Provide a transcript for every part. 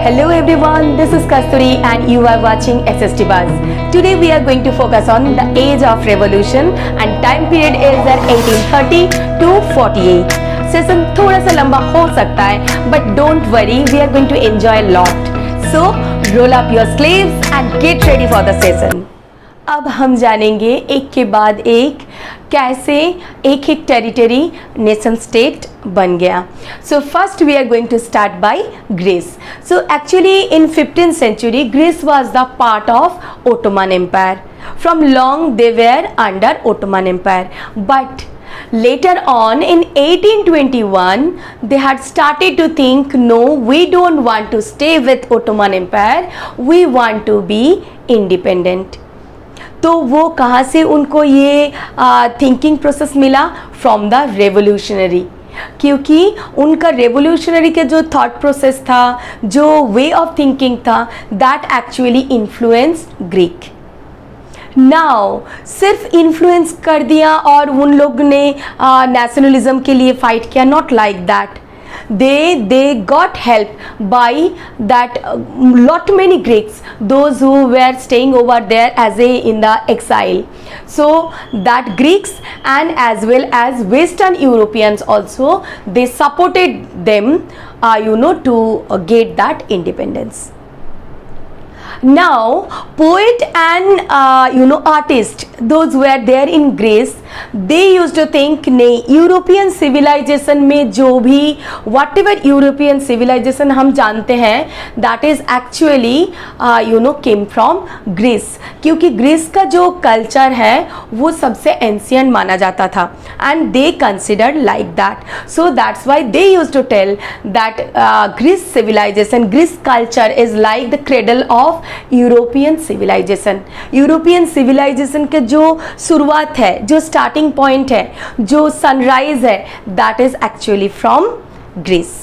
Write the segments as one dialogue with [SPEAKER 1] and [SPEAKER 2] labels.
[SPEAKER 1] Hello everyone, this is Kasturi and you are watching SST Buzz. Today we are going to focus on the age of revolution and time period is at 1830 to 48. Session थोड़ा सा लंबा हो सकता है but don't worry, we are going to enjoy a lot. So roll up your sleeves and get ready for the session. अब हम जानेंगे एक के बाद एक कैसे एक एक टेरिटरी नेशन स्टेट बन गया. So first we are going to start by Greece. So actually in 15th century Greece was the part of Ottoman empire. From long they were under Ottoman empire but later on in 1821 they had started to think no, we don't want to stay with Ottoman Empire, we want to be independent. तो वो कहाँ से उनको ये thinking process मिला? From the revolutionary. क्योंकि उनका revolutionary के जो थॉट प्रोसेस था, जो वे ऑफ थिंकिंग था, that actually influenced Greek. Now सिर्फ इन्फ्लुएंस कर दिया और उन लोग ने नेशनलिज्म के लिए फाइट किया? Not like that. They got help by that lot many Greeks, those who were staying over there as in the exile. So that Greeks and as well as Western Europeans also, they supported them to get that independence. Now poet and artist, those who were there in Greece, they used to think नहीं, European civilisation में जो भी what ever European civilisation हम जानते हैं that is actually came from Greece. क्योंकि Greece का जो कल्चर है वो सबसे एंशियंट माना जाता था and they considered like that. So that's why they use to tell that Greece civilisation, Greece culture is like the cradle of European civilisation. European civilisation के जो शुरुआत है, जो स्टार्टिंग पॉइंट है, जो सनराइज है, that is actually from Greece.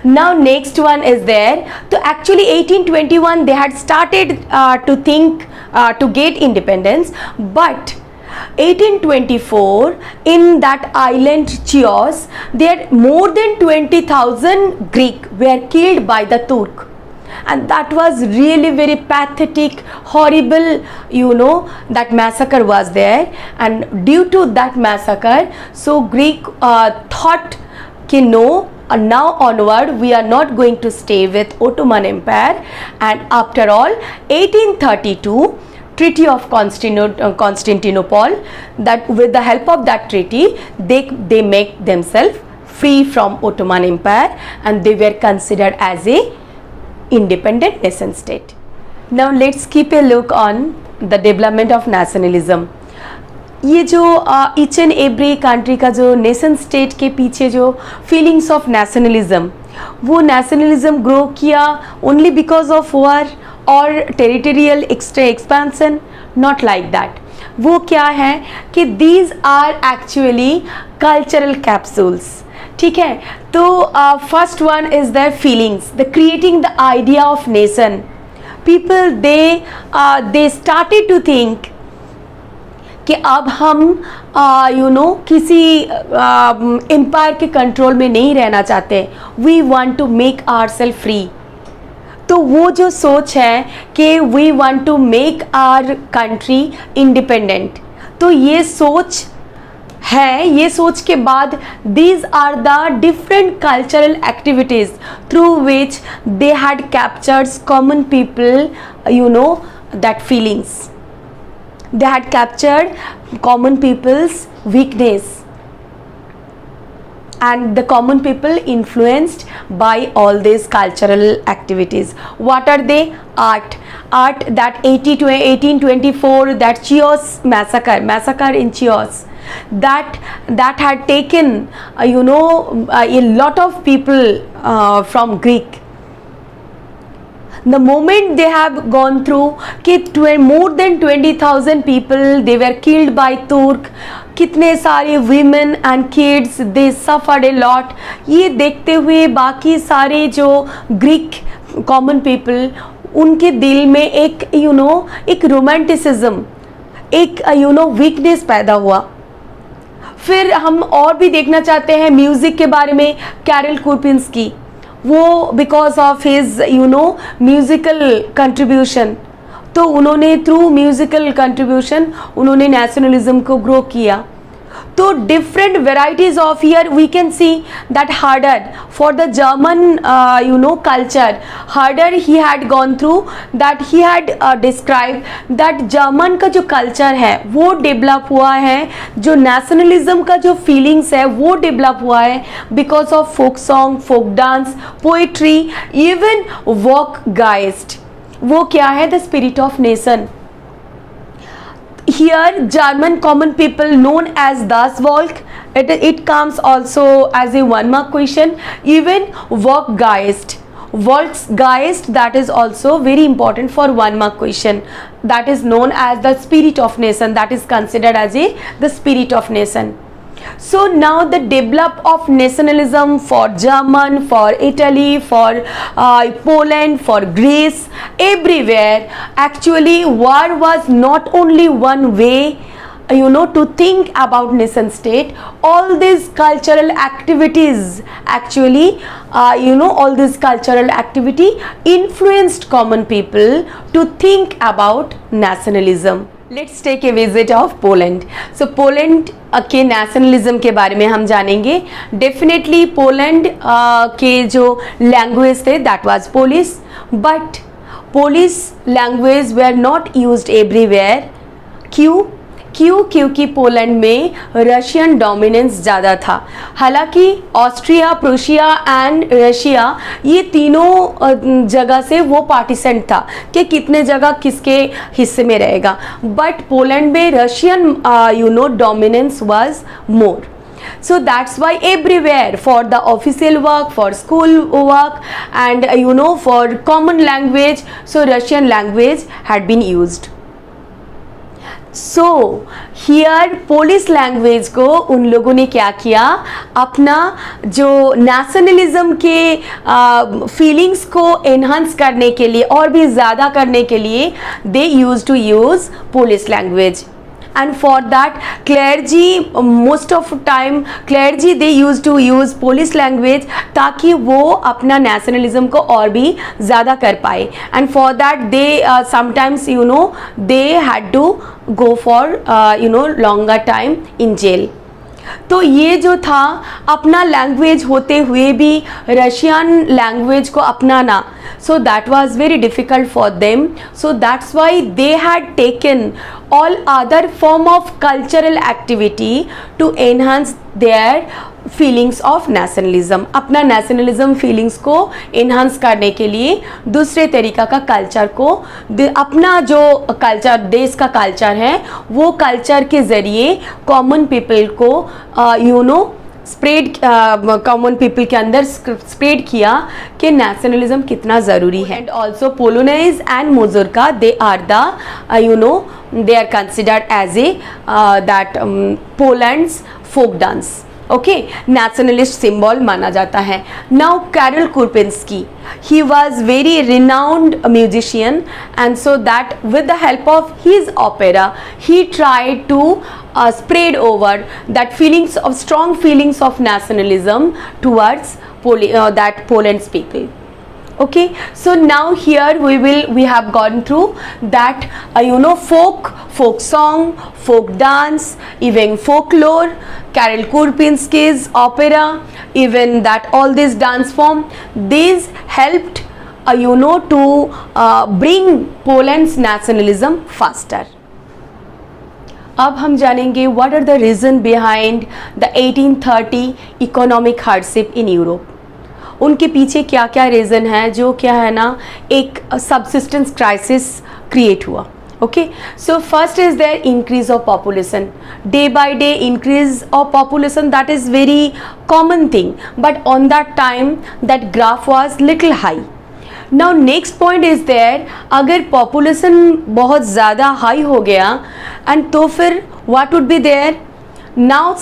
[SPEAKER 1] Now next one is there. So actually 1821 they had started to think to get independence, but 1824 in that island Chios, there more than 20,000 Greek were killed by the Turk. And that was really very pathetic, horrible, that massacre was there. And due to that massacre, so Greek thought कि no, now onward we are not going to stay with Ottoman Empire. And after all 1832 Treaty of Constantinople, that with the help of that treaty they make themselves free from Ottoman Empire and they were considered as a independent nation state. Now let's keep a look on the development of nationalism. ये जो each and every country का जो nation state के पीछे जो feelings of nationalism, वो nationalism grow किया only because of war और territorial expansion? Not like that. वो क्या है कि these are actually cultural capsules. ठीक है, तो first one is the feelings, the creating the idea of nation. People they started to think कि अब हम किसी एम्पायर के कंट्रोल में नहीं रहना चाहते. We want to make ourself free. तो वो जो सोच है कि we want to make our country independent, तो ये सोच है. ये सोच के बाद these are the different cultural activities through which they had captured common people, that feelings. They had captured common people's weakness and the common people influenced by all these cultural activities. What are they? Art that 1824, that Chios massacre in Chios, that had taken a lot of people from Greek. The moment they have gone through more than 20,000 people they were killed by Turk, कितने सारे women and kids they suffered a lot. ये देखते हुए बाकी सारे जो Greek common people, उनके दिल में एक रोमांटिसिज्म, एक वीकनेस पैदा हुआ. फिर हम और भी देखना चाहते हैं म्यूजिक के बारे में. कैरल कुर्पिंस्की, वो because of his musical contribution, तो उन्होंने थ्रू म्यूजिकल कंट्रीब्यूशन उन्होंने नेशनलिज्म को ग्रो किया. तो different varieties of here we can see that Herder for the German culture, Herder he had gone through that, he had described that German का जो culture है वो develop हुआ है, जो nationalism का जो feelings है वो develop हुआ है because of folk song, folk dance, poetry, even Volksgeist. वो क्या है? the spirit of nation. Here German common people known as das Volk, it comes also as a 1 mark question. Even Volksgeist, that is also very important for 1 mark question, that is known as the spirit of nation, that is considered as the spirit of nation. So now the develop of nationalism for German, for Italy, for Poland, for Greece, everywhere. Actually war was not only one way to think about nation state. All these cultural activities actually all this cultural activity influenced common people to think about nationalism. Let's take a visit of Poland. So Poland के nationalism के बारे में हम जानेंगे. Definitely Poland के जो language थे that was Polish, but Polish language were not used everywhere. क्योंकि पोलैंड में रशियन डोमिनेंस ज़्यादा था. हालांकि ऑस्ट्रिया, प्रूशिया एंड रशिया ये तीनों जगह से वो पार्टीसेंट था कि कितने जगह किसके हिस्से में रहेगा, बट पोलैंड में Russian dominance was more. So that's why everywhere for the official work, for school work and for common language, so Russian language had been used. So here Polish language को उन लोगों ने क्या किया, अपना जो nationalism के फीलिंग्स को एनहांस करने के लिए और भी ज़्यादा करने के लिए they use to use Polish language. And for that clergy, most of time clergy they used to use Polish language ताकि वो अपना nationalism को और भी ज़्यादा कर पाए. And for that they sometimes they had to go for longer time in jail. तो ये जो था अपना लैंग्वेज होते हुए भी रशियन लैंग्वेज को अपनाना, so that was very difficult for them. So that's why they had taken all other form of cultural activity to enhance their feelings of nationalism. अपना नेशनलिज्म फीलिंग्स को इन्हांस करने के लिए दूसरे तरीका का कल्चर को, अपना जो कल्चर देश का कल्चर है वो कल्चर के ज़रिए कॉमन पीपल को स्प्रेड, कॉमन पीपल के अंदर स्प्रेड किया कि नेशनलिज्म कितना ज़रूरी है. And also polonaise and mazurka they are the they are considered as that Poland's folk dance. Okay, nationalist symbol माना जाता है. Now Karol Kurpinski, he was very renowned musician and so that with the help of his opera he tried to spread over that strong feelings of nationalism towards that Poland's people. Okay, so now here we have gone through that folk song, folk dance, even folklore, Karel Kurpinski's opera, even that all this dance form, these helped to bring Poland's nationalism faster. अब हम जानेंगे what are the reason behind the 1830 economic hardship in Europe. उनके पीछे क्या क्या reason है जो क्या है ना एक सबसिस्टेंस क्राइसिस क्रिएट हुआ. Okay, so first is there increase of population. Day by day increase of population, that is very common thing, but on that time that graph was little high. Now next point is there, अगर population बहुत ज़्यादा high हो गया and तो फिर what would be there. Now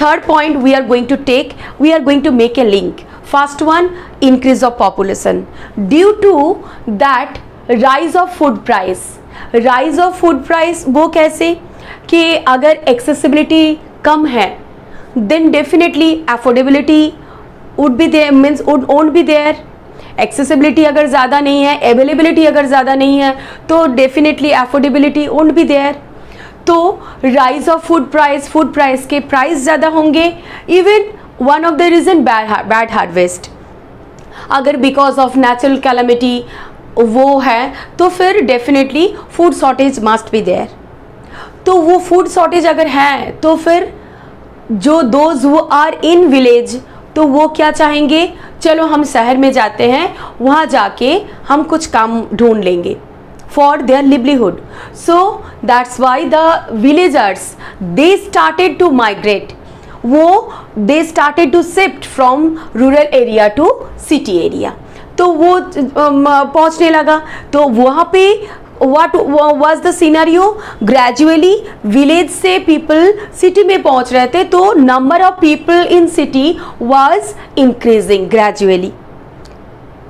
[SPEAKER 1] third point we are going to make a link. First one, increase of population due to that rise of food price. Rise of food price वो कैसे कि अगर accessibility कम है then definitely affordability would be there, means won't be there. Accessibility अगर ज़्यादा नहीं है, availability अगर ज़्यादा नहीं है, तो definitely affordability won't be there. तो राइज ऑफ फूड प्राइस के प्राइस ज़्यादा होंगे। Even one of the reason bad harvest, अगर बिकॉज ऑफ नेचुरल कैलामिटी वो है तो फिर definitely food shortage must be there. तो वो फूड शॉर्टेज अगर है तो फिर जो दोज वो आर इन विलेज, तो वो क्या चाहेंगे, चलो हम शहर में जाते हैं, वहाँ जाके हम कुछ काम ढूंढ लेंगे for their livelihood. So that's why the villagers they started to migrate, वो they started to shift from rural area to city area. तो वो पहुंचने लगा, तो वहाँ पे what was the scenario, gradually village से people city में पहुंच रहे थे, तो number of people in city was increasing gradually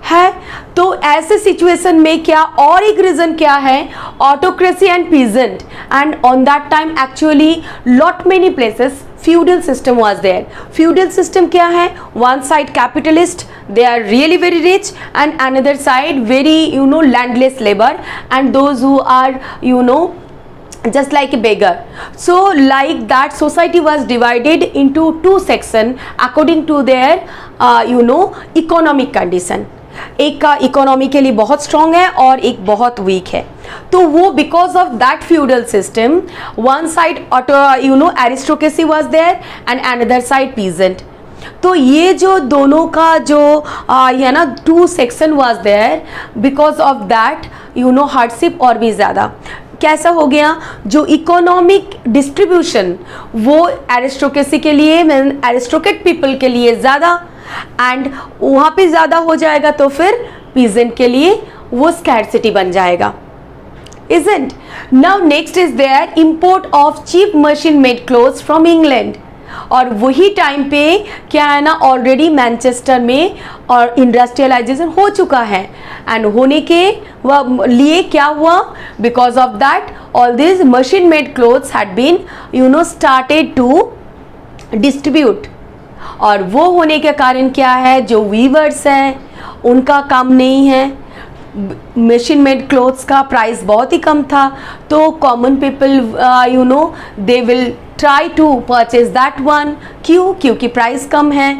[SPEAKER 1] है। तो ऐसे सिचुएशन में क्या और एक रीजन क्या है, autocracy and peasant, and on that time actually lot many places feudal system was there. Feudal system क्या है, one side capitalist, they are really very rich, and another side very landless labor, and those who are just like a beggar. So like that society was divided into two sections according to their economic condition. एक का economy के लिए बहुत strong है और एक बहुत week है। तो वो because of that feudal system, one side aristocracy was there and another side peasant. तो ये जो दोनों का जो है ना two section was there, because of that hardship और भी ज़्यादा कैसा हो गया, जो इकोनॉमिक डिस्ट्रीब्यूशन वो एरिस्टोक्रेसी के लिए, एरिस्टोक्रेट पीपल के लिए ज़्यादा, एंड वहाँ पे ज़्यादा हो जाएगा तो फिर पीजेंट के लिए वो स्कैर्सिटी बन जाएगा। Isn't? Now next is there import of cheap machine made clothes from England. और वही टाइम पे क्या है ना, ऑलरेडी मैनचेस्टर में और इंडस्ट्रियलाइजेशन हो चुका है, एंड होने के लिए क्या हुआ, because of that all this machine made clothes had been started to distribute. और वो होने के कारण क्या है, जो वीवर्स हैं उनका काम नहीं है, मशीन मेड क्लोथ्स का प्राइस बहुत ही कम था, तो common people they will try to purchase that one. क्यों? क्योंकि प्राइस कम है।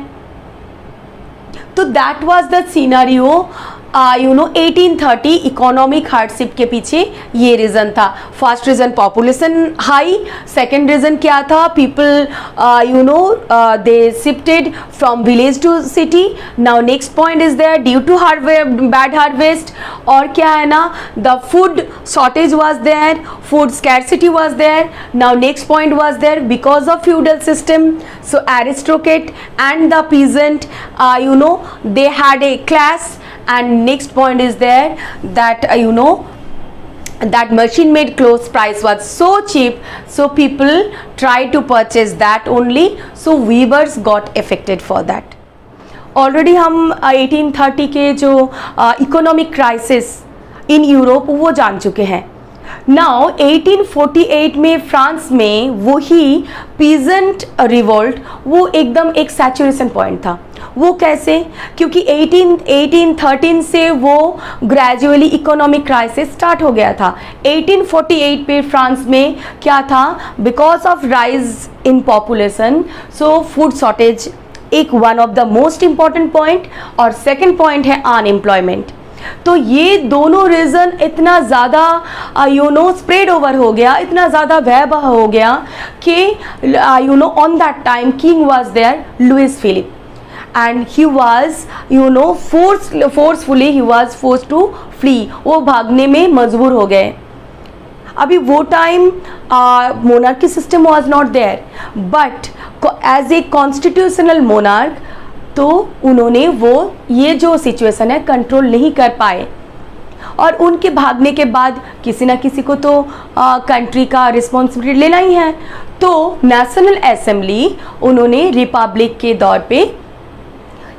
[SPEAKER 1] तो that was the scenario 1830 economic hardship के पीछे ये रीज़न था। First reason population high, second reason क्या था, people they shifted from village to city. Now next point is there due to bad harvest, और क्या है ना, the food shortage was there, food scarcity was there. Now next point was there because of feudal system, so aristocrat and the peasant they had a class. And next point is there that that machine made clothes price was so cheap, so people tried to purchase that only, so weavers got affected for that. Already हम 1830 के जो economic crisis in Europe वो जान चुके हैं। Now 1848 में France में वही पीजेंट रिवोल्ट वो एकदम एक सैचुरेशन पॉइंट था। वो कैसे? क्योंकि 1813 से वो ग्रेजुअली इकोनॉमिक क्राइसिस स्टार्ट हो गया था। 1848 पे फ्रांस में क्या था, because of rise in population, so food shortage एक one of the most important point, और सेकेंड पॉइंट है अनएम्प्लॉयमेंट। तो ये दोनों रीज़न इतना ज़्यादा स्प्रेड ओवर हो गया, इतना ज़्यादा भयावह हो गया कि on that time king was there Louis Philippe, and he was forcefully he was force to flee, वो भागने में मजबूर हो गए। अभी वो time monarchy system was not there, but as a constitutional monarch तो उन्होंने वो ये जो सिचुएशन है कंट्रोल नहीं कर पाए, और उनके भागने के बाद किसी ना किसी को तो कंट्री का रिस्पॉन्सिबिलिटी लेना ही है। तो नेशनल असेंबली उन्होंने रिपब्लिक के दौर पे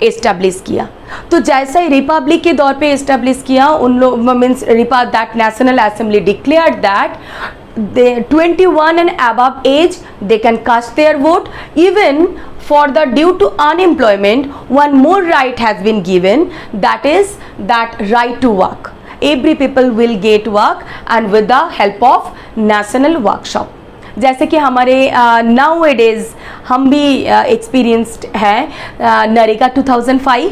[SPEAKER 1] एस्टेब्लिश किया। तो जैसा ही रिपब्लिक के दौर पे एस्टेब्लिश किया, उन लोग means that national assembly declared that 21 and above age they can cast their vote, even for the due to unemployment, one more right has been given, that is that right to work. Every people will get work and with the help of national workshop. जैसे कि हमारे now days हम भी experienced है NREGA 2005,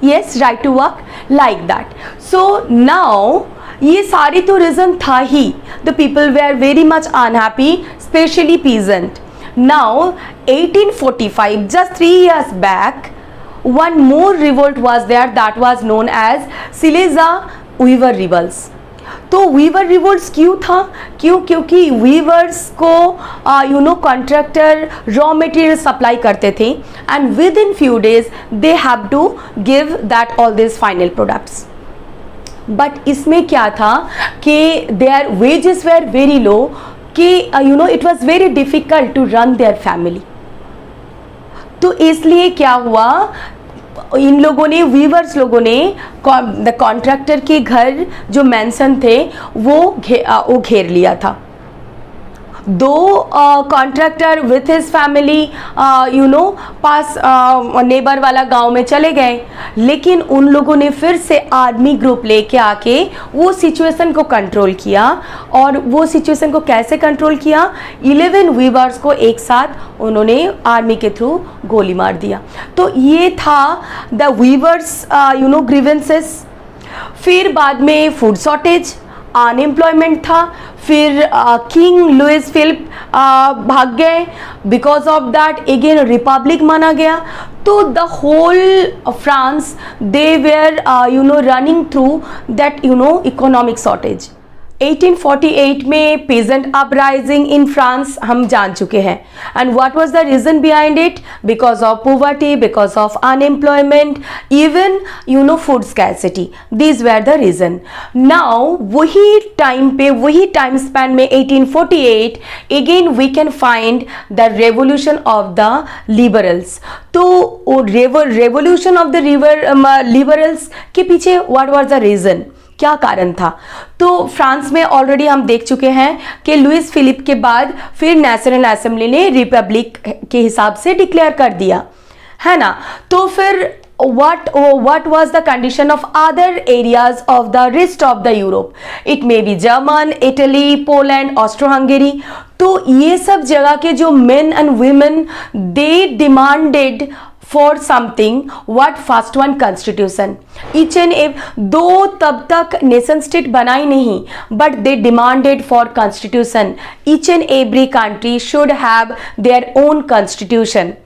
[SPEAKER 1] yes, right to work, like that. So now ये सारी तो reason था ही. The people they are very much unhappy, specially peasant. Now 1845, just 3 years back, one more revolt was there that was known as Silesia weaver revolts. तो weaver revolts क्यों था? क्योंकि viewers को कॉन्ट्रैक्टर रॉ मटेरियल सप्लाई करते थे and within few days they have to give that all this final products. But इसमें क्या था कि their wages were very low, कि it was very difficult to run their family. तो इसलिए क्या हुआ, इन लोगों ने, वीवर्स लोगों ने द कॉन्ट्रैक्टर के घर जो मैंसन थे वो घेर लिया था. दो contractor with his family pass neighbour वाला गांव में चले गए, लेकिन उन लोगों ने फिर से आर्मी ग्रुप लेके आके वो सिचुएशन को कंट्रोल किया. और वो सिचुएशन को कैसे कंट्रोल किया? 11 वीवर्स को एक साथ उन्होंने आर्मी के थ्रू गोली मार दिया. तो ये था द वीवर्स ग्रीवेंसेस. फिर बाद में फूड शॉर्टेज, अनएम्प्लॉयमेंट था. फिर किंग लुइस फिलिप भाग गए. Because of that again republic माना गया. तो the whole France they were running through that economic shortage. 1848 में पेजेंट अपराइजिंग इन फ्रांस हम जान चुके हैं. And what was the reason behind it? Because of poverty, because of unemployment, even food scarcity. These were the reason. Now वही time पे, वही time span में 1848 again we can find the revolution of the liberals. तो revolution of the liberals के पीछे what was the reason, क्या कारण था? तो फ्रांस में ऑलरेडी हम देख चुके हैं कि लुइस फिलिप के बाद फिर नेशनल असेंबली ने रिपब्लिक के हिसाब से डिक्लेयर कर दिया, है ना. तो फिर what was the condition of other areas of the rest of the Europe? It may be German, Italy, Poland, Austro-Hungary. तो ये सब जगह के जो men and women they demanded for something. what? First one, constitution. each and दो तब तक nation state बनाई नहीं, but they demanded for constitution. each and every country should have their own constitution.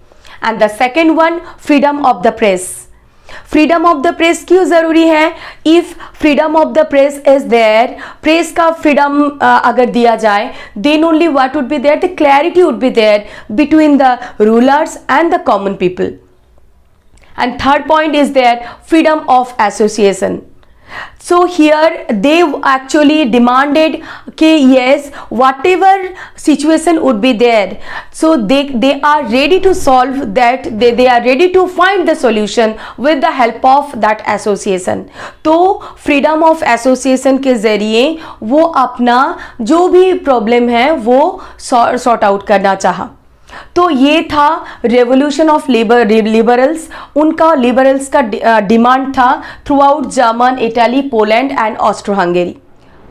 [SPEAKER 1] and the second one, freedom of the press. Freedom of the press क्यों जरूरी है? If freedom of the press is there, press का freedom अगर दिया जाए, then only what would be there? The clarity would be there between the rulers and the common people. And third point is there, freedom of association. So here they actually demanded कि yes, whatever situation would be there, so they are ready to solve that. They are ready to find the solution with the help of that association. तो freedom of association के ज़रिए वो अपना जो भी problem है वो सॉर्ट आउट करना चाहा. तो ये था रेवोल्यूशन ऑफ लिबरल्स. उनका लिबरल्स का डिमांड था through out German, Italy, Poland and Austro Hungary.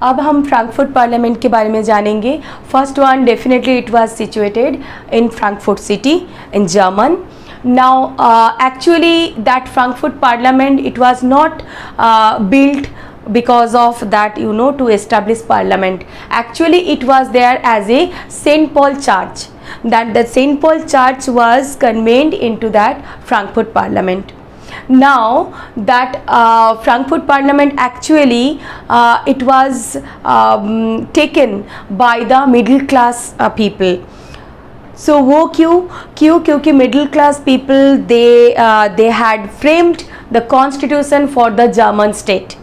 [SPEAKER 1] अब हम फ्रैंकफर्ट पार्लियामेंट के बारे में जानेंगे. First one, definitely it was situated in Frankfurt city in German. Now actually that Frankfurt Parliament, it was not built because of that, to establish parliament. Actually it was there as a St. Paul Church, that the St. Paul Church was convened into that Frankfurt Parliament. Now that Frankfurt Parliament actually it was taken by the middle class people. So वो क्यों? क्योंकि middle class people they had framed the constitution for the German state.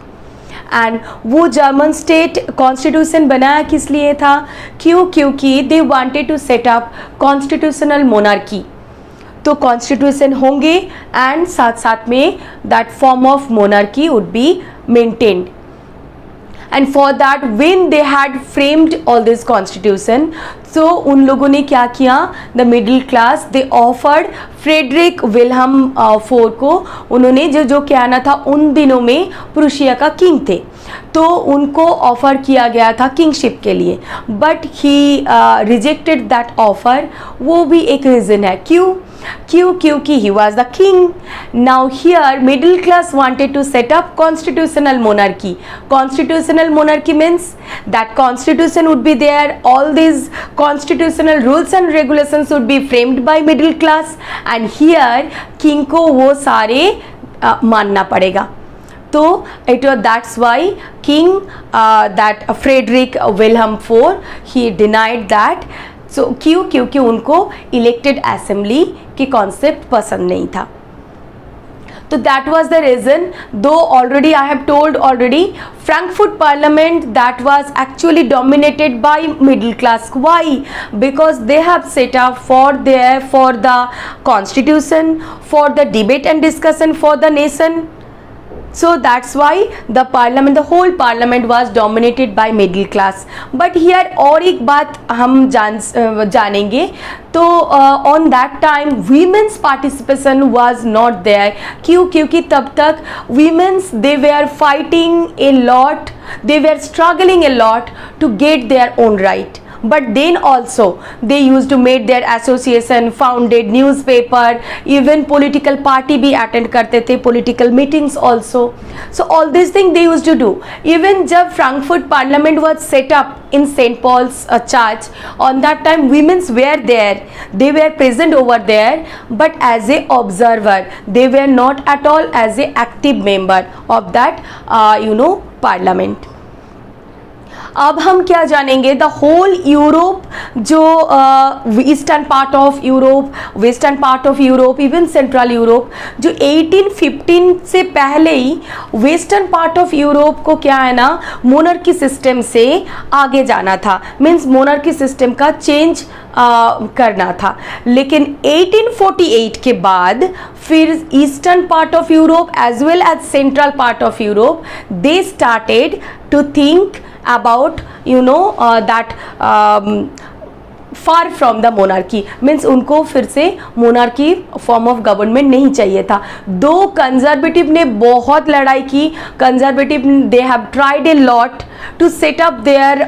[SPEAKER 1] And वो German state constitution बनाया किस लिए था? क्योंकि they wanted to set up constitutional monarchy. तो कॉन्स्टिट्यूशन होंगे एंड साथ साथ में that form of monarchy would be maintained. and for that when they had framed all this constitution, so उन लोगों ने क्या किया, the middle class they offered Frederick Wilhelm four को, उन्होंने जो कहना था, उन दिनों में प्रूशिया का किंग थे, तो उनको ऑफर किया गया था किंगशिप के लिए, but he rejected that offer. वो भी एक रीज़न है, क्योंकि he was the king. Now here middle class wanted to set up constitutional monarchy. Constitutional monarchy means that constitution would be there, all these constitutional rules and regulations would be framed by middle class, and here king को वो सारे मानना पड़ेगा। तो it was that's why king that Frederick Wilhelm four he denied that. सो क्योंकि उनको elected assembly के concept पसंद नहीं था। तो दैट वाज द रीजन, दो already I have told already, Frankfurt parliament that was actually dominated by middle class. Why? Because they have set up for the constitution, for the debate and discussion for the nation. So that's why the whole parliament was dominated by middle class. But here और एक बात हम जानेंगे, तो on that time women's participation was not there। क्योंकि तब तक women's they were fighting a lot, they were struggling a lot to get their own right। But then also they used to make their association, founded newspaper, even political party भी attend करते थे, political meetings also। So all these things they used to do। Even जब Frankfurt Parliament was set up in St. Paul's Church, on that time women were there, they were present over there, but as a observer, they were not at all as a active member of that parliament। अब हम क्या जानेंगे, the whole Europe, जो eastern part of Europe, western part of Europe, even central Europe, जो 1815 से पहले ही western part of Europe को क्या है ना, मोनार्की सिस्टम से आगे जाना था, मीन्स मोनार्की सिस्टम का चेंज करना था। लेकिन 1848 के बाद फिर eastern part of Europe as well as central part of Europe they started to think about that far from the monarchy, means उनको फिर से मोनार्की फॉर्म ऑफ गवर्नमेंट नहीं चाहिए था। दो कंजर्वेटिव ने बहुत लड़ाई की, conservative they have tried a lot to set up there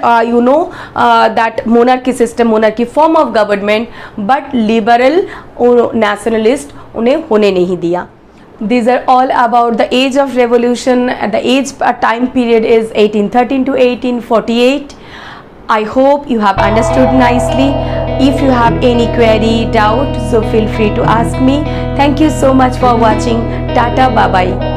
[SPEAKER 1] that monarchy system, monarchy form of government, but liberal nationalist उन्हें होने नहीं दिया। These are all about the age of revolution. The age time period is 1813 to 1848. I hope you have understood nicely. If you have any query, doubt, so feel free to ask me. Thank you so much for watching. Tata, bye bye.